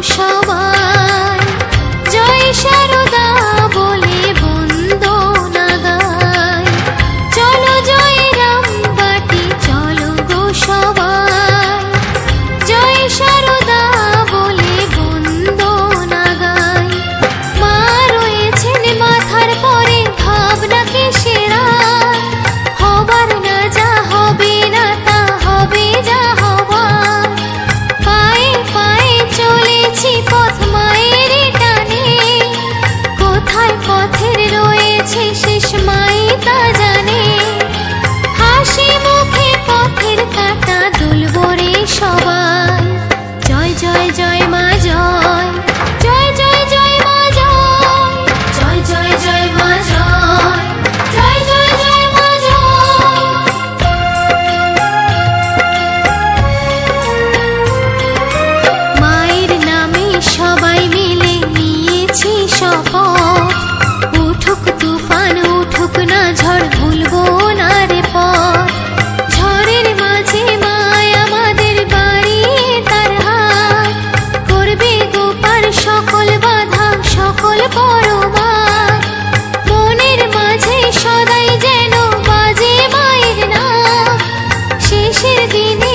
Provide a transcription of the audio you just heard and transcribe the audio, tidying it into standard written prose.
সবাই জয় সারদা বলে বন্দনা গায়। চলো জয় রামবাটি চলো গো সবাই জয় সারদা বলে বন্দনা গায়। মা রয়েছেন মাথার পরে ভাবনা কিসের আর, হবার না যা হবে না তা হবে যা হবার। পায়ে পায়ে চলেছি পথ মায়ের টানে, কোথায় পথের রয়েছে শেষ মাই তা জানে। হাসি মুখে পথের কাঁটা দুলবো রে সবাই জয় জয় জয় মা জয় জয় জয় জয় মা জয় জয় জয় জয় মা জয় জয় জয় জয় মা জয়। মায়ের নামে সবাই মিলে নিয়েছি শপথ, উঠুক তুফান উঠুক না ঝড় ভুলবো না রে পথ। ঝড়ের মাঝে মায় আমাদের বাড়িয়ে তার হাত, করবে গোপার সকল বাধা সকল পরমার। মনের মাঝে সদাই যেন বাজে মায়ের নাম, শেষের দিনে